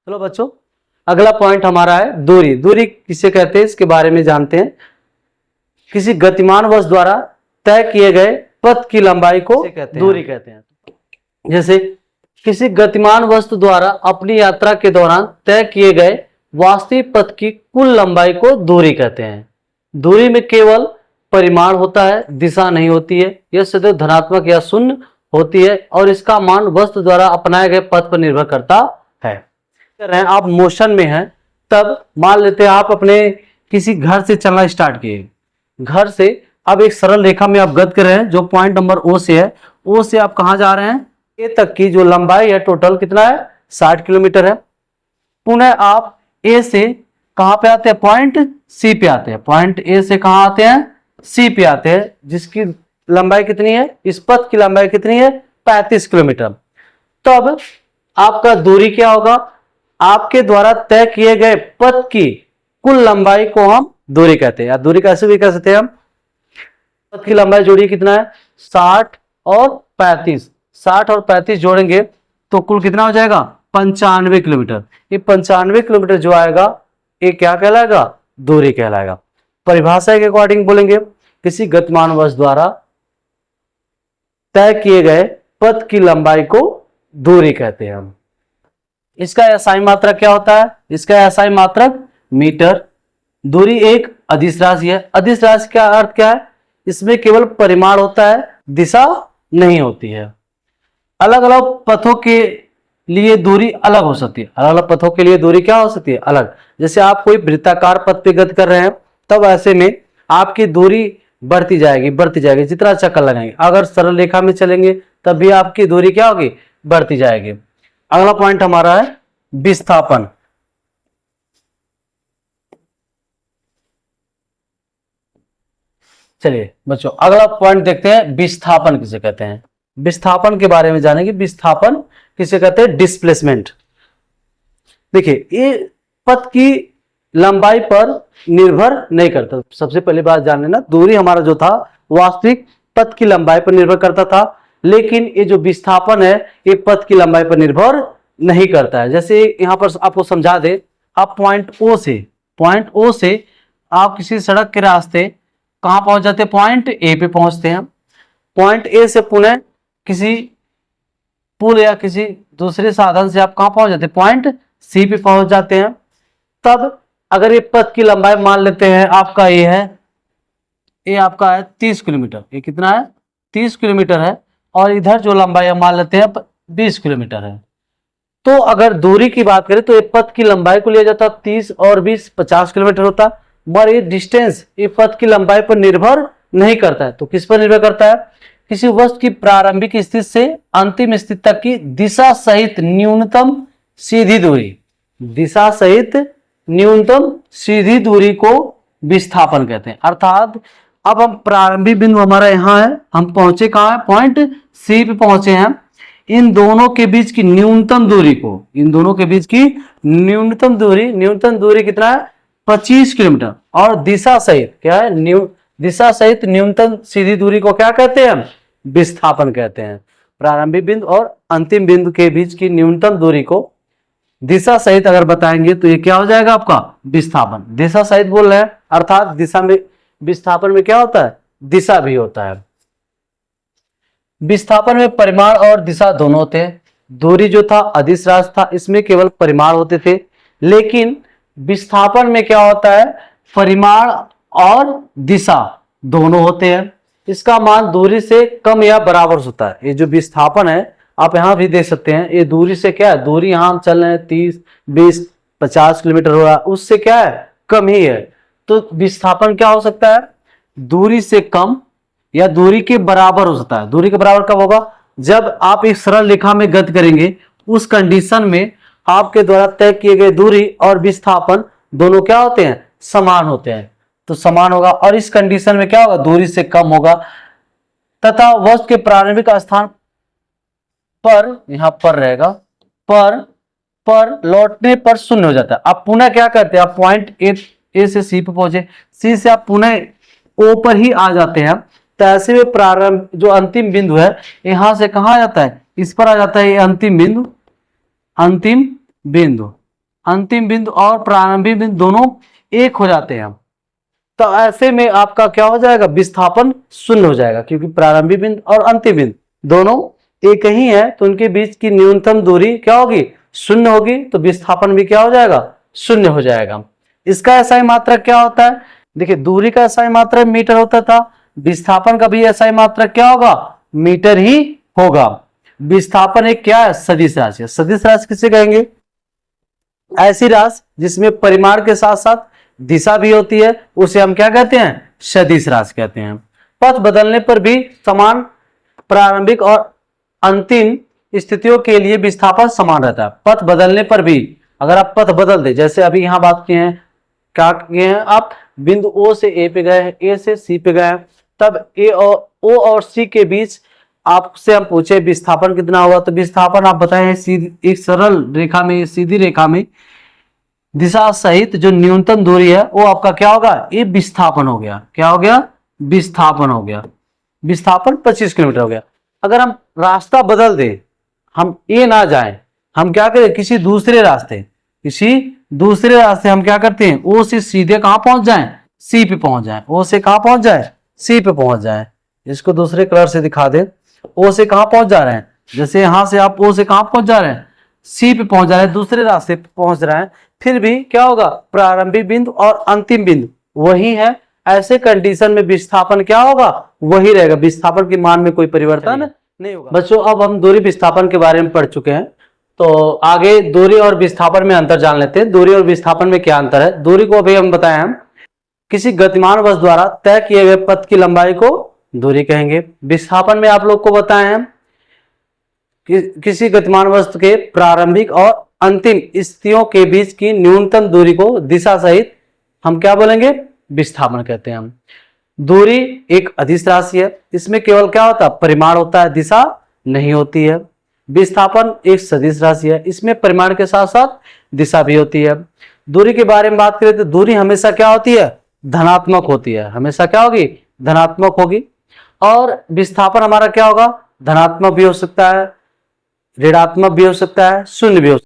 चलो बच्चों, अगला पॉइंट हमारा है दूरी। दूरी किसे कहते हैं इसके बारे में जानते हैं। किसी गतिमान वस्तु द्वारा तय किए गए पथ की लंबाई को दूरी कहते हैं। जैसे किसी गतिमान वस्तु द्वारा अपनी यात्रा के दौरान तय किए गए वास्तविक पथ की कुल लंबाई को दूरी कहते हैं। दूरी में केवल परिमाण होता है, दिशा नहीं होती है। यह सदैव धनात्मक या शून्य होती है और इसका मान वस्तु द्वारा अपनाए गए पथ पर निर्भर करता है। आप मोशन में हैं, तब मान लेते हैं आप अपने किसी घर से चलना स्टार्ट किए। घर से अब एक सरल रेखा में आप गति कर रहे हैं जो पॉइंट नंबर ओ से है। ओ से आप कहां जा रहे हैं? ए तक की जो लंबाई है टोटल कितना है? 60 किलोमीटर है। पुनः आप ए से कहां पे आते हैं? पॉइंट सी पे आते हैं। पॉइंट ए से कहां आते हैं? सी पे आते हैं, जिसकी लंबाई कितनी है? इस पथ की लंबाई कितनी है? 35 किलोमीटर। तो अब आपका दूरी क्या होगा? आपके द्वारा तय किए गए पथ की कुल लंबाई को हम दूरी कहते हैं। या दूरी कैसे भी कह सकते हैं हम? पथ की लंबाई जोड़िए कितना है? 60 और 35। 60 और 35 जोड़ेंगे तो कुल कितना हो जाएगा? 95 किलोमीटर। ये 95 किलोमीटर जो आएगा ये क्या कहलाएगा? दूरी कहलाएगा। परिभाषा के अकॉर्डिंग बोलेंगे किसी गतिमान वस्तु द्वारा तय किए गए पथ की लंबाई को दूरी कहते हैं हम। इसका एसआई मात्रक क्या होता है? इसका एसआई मात्रक मीटर। दूरी एक अदिश राशि है। अदिश राशि का अर्थ क्या है? इसमें केवल परिमाण होता है, दिशा नहीं होती है। अलग अलग पथों के लिए दूरी अलग हो सकती है। अलग अलग पथों के लिए दूरी क्या हो सकती है? अलग। जैसे आप कोई वृत्ताकार पथ पे गति कर रहे हैं, तब ऐसे में आपकी दूरी बढ़ती जाएगी जितना चक्कर लगाएंगे। अगर सरल रेखा में चलेंगे तब भी आपकी दूरी क्या होगी? बढ़ती जाएगी। अगला पॉइंट हमारा है विस्थापन। चलिए बच्चों, अगला पॉइंट देखते हैं विस्थापन किसे कहते हैं। विस्थापन के बारे में जानेंगे। विस्थापन किसे कहते हैं? डिस्प्लेसमेंट। देखिए, ये पथ की लंबाई पर निर्भर नहीं करता। सबसे पहली बात जान लेना, दूरी हमारा जो था वास्तविक पथ की लंबाई पर निर्भर करता था, लेकिन ये जो विस्थापन है ये पथ की लंबाई पर निर्भर नहीं करता है। जैसे यहां पर आपको समझा दे, आप पॉइंट ओ से आप किसी सड़क के रास्ते कहां पहुंच जाते हैं? पॉइंट ए पे पहुंचते हैं। पॉइंट ए से पुनः किसी पुल या किसी दूसरे साधन से आप कहां पहुंच जाते हैं? पॉइंट सी पे पहुंच जाते हैं। तब अगर ये पथ की लंबाई मान लेते हैं आपका ये है, ये आपका है 30 किलोमीटर। ये कितना है? 30 किलोमीटर है। और इधर जो लंबाई मान लेते हैं 20 किलोमीटर है। तो अगर दूरी की बात करें तो ये पथ की लंबाई को लिया जाता 30 और 20 50 किलोमीटर होता। मगर ये डिस्टेंस ये पथ की लंबाई पर निर्भर नहीं करता है। तो किस पर निर्भर करता है? किसी वस्तु की प्रारंभिक स्थिति से अंतिम स्थिति तक की दिशा सहित न्यूनतम सीधी दूरी। दिशा सहित न्यूनतम सीधी दूरी को विस्थापन कहते हैं। अर्थात अब हम प्रारंभिक बिंदु हमारा यहाँ है, हम पहुंचे कहाँ है? पॉइंट सी पे पहुंचे हैं। इन दोनों के बीच की न्यूनतम दूरी को, इन दोनों के बीच की न्यूनतम दूरी कितना है? 25 किलोमीटर। और दिशा सहित क्या है? दिशा सहित न्यूनतम सीधी दूरी को क्या कहते हैं? हम विस्थापन कहते हैं। प्रारंभिक बिंदु और अंतिम बिंदु के बीच की न्यूनतम दूरी को दिशा सहित अगर बताएंगे तो ये क्या हो जाएगा आपका? विस्थापन। दिशा सहित बोल रहे हैं, अर्थात दिशा में विस्थापन में क्या होता है? दिशा भी होता है। विस्थापन में परिमाण और दिशा दोनों होते हैं। दूरी जो था अदिश राशि था, इसमें केवल परिमाण होते थे, लेकिन विस्थापन में क्या होता है? परिमाण और दिशा दोनों होते हैं। इसका मान दूरी से कम या बराबर होता है। ये जो विस्थापन है आप यहां भी देख सकते हैं, ये दूरी से क्या है? दूरी यहां हम चल रहे हैं 30 20 50 किलोमीटर हो रहा है, उससे क्या है? कम ही है। तो विस्थापन क्या हो सकता है? दूरी से कम या दूरी के बराबर हो सकता है। दूरी के बराबर कब होगा? जब आप एक सरल रेखा में गति करेंगे, उस कंडीशन में आपके द्वारा तय किए गए दूरी और विस्थापन दोनों क्या होते हैं? समान होते हैं। तो समान होगा, और इस कंडीशन में क्या होगा? दूरी से कम होगा तथा वस्तु के प्रारंभिक स्थान पर यहां पर रहेगा, पर लौटने पर शून्य हो जाता है। आप पुनः क्या करते हैं? आप पॉइंट ए से सी पे पहुंचे, सी से आप पुनः ओ पर ही आ जाते हैं। तो ऐसे में प्रारंभ जो अंतिम बिंदु है यहां से कहां आ जाता है? इस पर आ जाता है। ये अंतिम बिंदु अंतिम बिंदु और प्रारंभिक बिंदु दोनों एक हो जाते हैं, तो ऐसे में आपका क्या हो जाएगा, विस्थापन शून्य हो जाएगा, क्योंकि प्रारंभिक बिंदु और अंतिम बिंदु दोनों एक ही है, तो उनके बीच की न्यूनतम दूरी क्या होगी, शून्य होगी, तो विस्थापन भी क्या हो जाएगा, शून्य हो जाएगा। इसका SI मात्रक क्या होता है, देखिए दूरी का SI मात्रक मीटर होता था, विस्थापन का भी SI मात्रक क्या होगा, मीटर ही होगा। विस्थापन एक क्या है, सदिश राशि है। सदिश राशि किसे कहेंगे, ऐसी राशि जिसमें परिमाण के साथ साथ दिशा भी होती है, उसे हम क्या कहते हैं, सदिश राशि कहते हैं। पथ बदलने पर भी समान प्रारंभिक और अंतिम स्थितियों के लिए विस्थापन समान रहता है। पथ बदलने पर भी, अगर आप पथ बदल दे, जैसे अभी यहां बात किए हैं, क्या किए हैं आप, बिंदु O से A पे गए हैं, A से C पे गए हैं, तब O और C के बीच आपसे हम पूछे विस्थापन कितना होगा, तो विस्थापन आप बताएं एक सरल रेखा में, सीधी रेखा में दिशा सहित जो न्यूनतम दूरी है वो आपका क्या होगा, ये विस्थापन हो गया। क्या हो गया, विस्थापन हो गया। विस्थापन 25 किलोमीटर हो गया। अगर हम रास्ता बदल दें, हम ये ना जाएं, हम क्या करें, किसी दूसरे रास्ते हम क्या करते हैं, ओ से सीधे कहां पहुंच जाएं, सी पे पहुंच जाएं। ओ से कहां पहुंच जाए, सी पे पहुंच जाएं। इसको दूसरे कलर से दिखा दे। ओ से कहां पहुंच जा रहे हैं, जैसे यहां से आप ओ से कहां पहुंच जा रहे हैं, सी पे पहुंच जा रहे हैं, दूसरे रास्ते पे पहुंच रहे हैं, फिर भी क्या होगा, प्रारंभिक बिंदु और अंतिम बिंदु वही है। ऐसे कंडीशन में विस्थापन क्या होगा, वही रहेगा, विस्थापन के मान में कोई परिवर्तन नहीं होगा। बच्चों अब हम दूरी विस्थापन के बारे में पढ़ चुके हैं, तो आगे दूरी और विस्थापन में अंतर जान लेते हैं। दूरी और विस्थापन में क्या अंतर है। दूरी को अभी हम बताएं, हम किसी गतिमान वस्तु द्वारा तय किए गए पथ की लंबाई को दूरी कहेंगे। विस्थापन में आप लोग को बताएं हम किसी गतिमान वस्तु के प्रारंभिक और अंतिम स्थितियों के बीच की न्यूनतम दूरी को दिशा सहित हम क्या बोलेंगे, विस्थापन कहते हैं हम। दूरी एक अदिश राशि है, इसमें केवल क्या होता है, परिमाण होता है, दिशा नहीं होती है। विस्थापन एक सदिश राशि है, इसमें परिमाण के साथ साथ दिशा भी होती है। दूरी के बारे में बात करें तो दूरी हमेशा क्या होती है, धनात्मक होती है, हमेशा क्या होगी, धनात्मक होगी। और विस्थापन हमारा क्या होगा, धनात्मक भी हो सकता है, ऋणात्मक भी हो सकता है, शून्य भी हो सकता है।